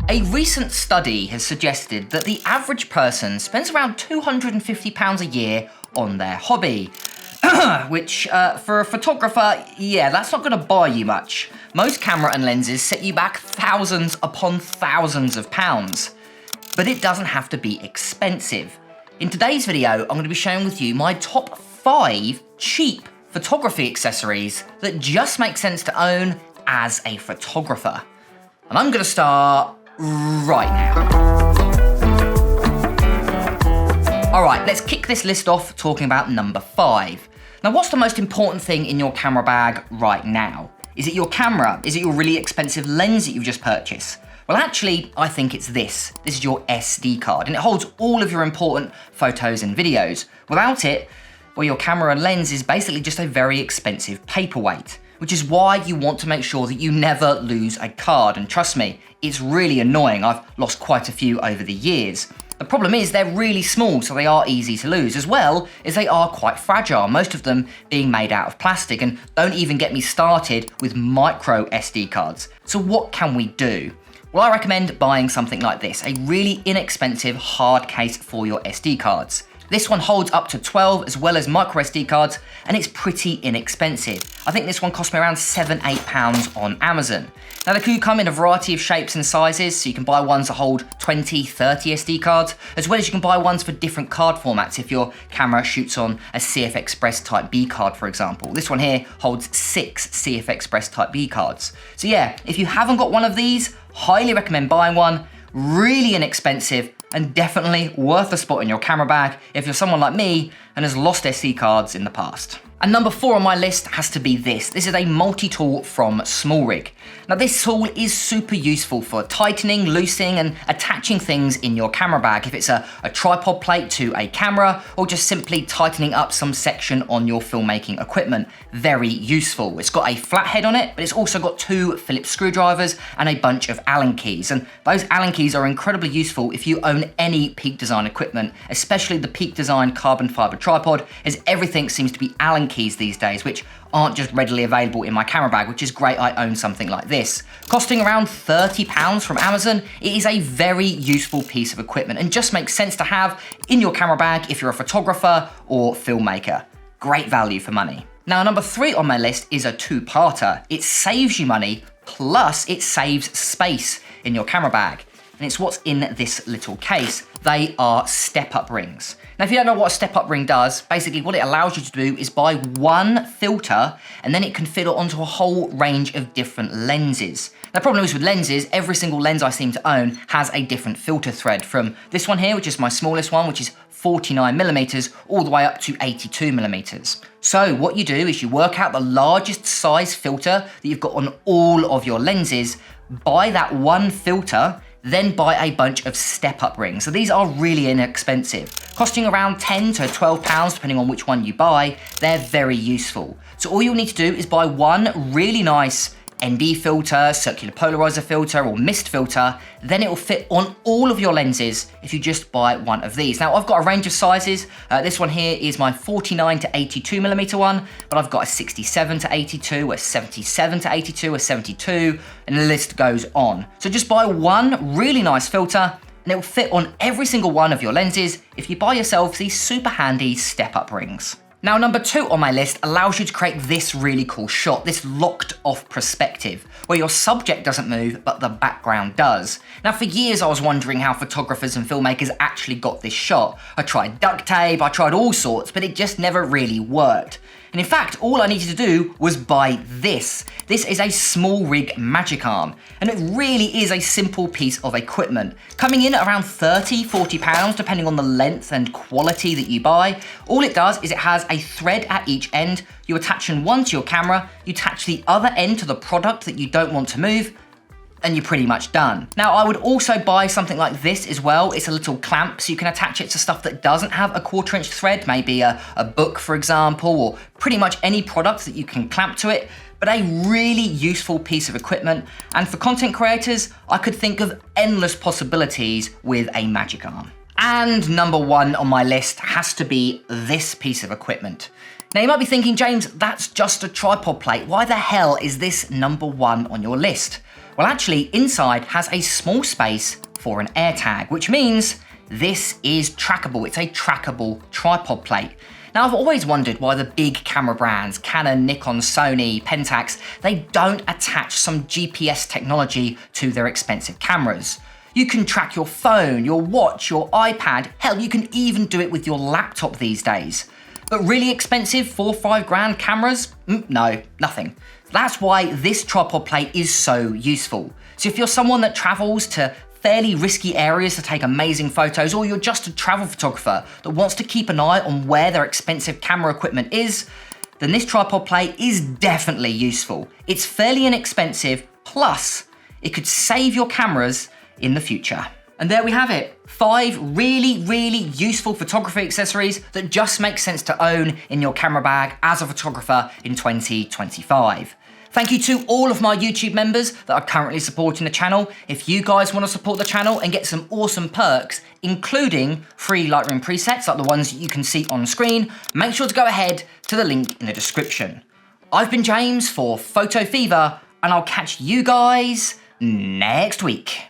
A recent study has suggested that the average person spends around £250 a year on their hobby. Which, for a photographer, yeah, that's not going to buy you much. Most camera and lenses set you back thousands upon thousands of pounds. But it doesn't have to be expensive. In today's video, I'm going to be sharing with you my top 5 cheap photography accessories that just make sense to own as a photographer. And I'm going to start right now. Alright, let's kick this list off talking about number 5. Now, what's the most important thing in your camera bag right now? Is it your camera? Is it your really expensive lens that you've just purchased? Well, actually, I think it's this. This is your SD card, and it holds all of your important photos and videos. Without it, well, your camera and lens is basically just a very expensive paperweight, which is why you want to make sure that you never lose a card. And trust me, it's really annoying. I've lost quite a few over the years. The problem is they're really small, so they are easy to lose, as well as they are quite fragile, most of them being made out of plastic, and don't even get me started with micro SD cards. So what can we do? Well, I recommend buying something like this, a really inexpensive hard case for your SD cards. This one holds up to 12 as well as micro SD cards, and it's pretty inexpensive. I think this one cost me around £7-8 on Amazon. Now, they do come in a variety of shapes and sizes, so you can buy ones that hold 20, 30 SD cards, as well as you can buy ones for different card formats if your camera shoots on a CF Express Type B card, for example. This one here holds 6 CF Express Type B cards. So yeah, if you haven't got one of these, highly recommend buying one. Really inexpensive and definitely worth a spot in your camera bag if you're someone like me and has lost SD cards in the past. And number 4 on my list has to be this. This is a multi-tool from SmallRig. Now, this tool is super useful for tightening, loosening and attaching things in your camera bag. If it's a tripod plate to a camera or just simply tightening up some section on your filmmaking equipment. Very useful. It's got a flathead on it, but it's also got 2 Phillips screwdrivers and a bunch of Allen keys. And those Allen keys are incredibly useful if you own any Peak Design equipment, especially the Peak Design carbon fiber tripod, as everything seems to be Allen keys these days, which aren't just readily available in my camera bag, which is great. I own something like this. Costing around £30 from Amazon, it is a very useful piece of equipment and just makes sense to have in your camera bag if you're a photographer or filmmaker. Great value for money. Now, number 3 on my list is a 2-parter. It saves you money, plus it saves space in your camera bag. And it's what's in this little case. They are step-up rings. Now, if you don't know what a step-up ring does, basically what it allows you to do is buy one filter, and then it can fit onto a whole range of different lenses. Now, the problem is with lenses, every single lens I seem to own has a different filter thread, from this one here, which is my smallest one, which is 49mm, all the way up to 82mm. So what you do is you work out the largest size filter that you've got on all of your lenses, buy that one filter, then buy a bunch of step-up rings. So these are really inexpensive, costing around £10 to £12 depending on which one you buy. They're very useful. So all you'll need to do is buy one really nice ND filter, circular polarizer filter, or mist filter, then it will fit on all of your lenses if you just buy one of these. Now, I've got a range of sizes. This one here is my 49 to 82mm one, but I've got a 67 to 82, a 77 to 82, a 72, and the list goes on. So just buy one really nice filter, and it will fit on every single one of your lenses if you buy yourself these super handy step-up rings. Now, number 2 on my list allows you to create this really cool shot, this locked off perspective, where your subject doesn't move, but the background does. Now, for years, I was wondering how photographers and filmmakers actually got this shot. I tried duct tape, I tried all sorts, but it just never really worked. And in fact, all I needed to do was buy this. This is a SmallRig magic arm, and it really is a simple piece of equipment. Coming in at around £30-40, depending on the length and quality that you buy. All it does is it has a thread at each end. You attach one to your camera, you attach the other end to the product that you don't want to move, and you're pretty much done. Now, I would also buy something like this as well. It's a little clamp, so you can attach it to stuff that doesn't have a 1/4 inch thread, maybe a book, for example, or pretty much any product that you can clamp to it. But a really useful piece of equipment. And for content creators, I could think of endless possibilities with a magic arm. And number 1 on my list has to be this piece of equipment. Now, you might be thinking, James, that's just a tripod plate. Why the hell is this number 1 on your list? Well, actually, inside has a small space for an air tag, which means this is trackable. It's a trackable tripod plate. Now, I've always wondered why the big camera brands, Canon, Nikon, Sony, Pentax, they don't attach some GPS technology to their expensive cameras. You can track your phone, your watch, your iPad, hell, you can even do it with your laptop these days. But really expensive 4 or 5 grand cameras? No, nothing. That's why this tripod plate is so useful. So if you're someone that travels to fairly risky areas to take amazing photos, or you're just a travel photographer that wants to keep an eye on where their expensive camera equipment is, then this tripod plate is definitely useful. It's fairly inexpensive, plus it could save your cameras in the future. And there we have it, 5 really, really useful photography accessories that just make sense to own in your camera bag as a photographer in 2025. Thank you to all of my YouTube members that are currently supporting the channel. If you guys want to support the channel and get some awesome perks, including free Lightroom presets like the ones that you can see on screen, make sure to go ahead to the link in the description. I've been James for Photo Fever, and I'll catch you guys next week.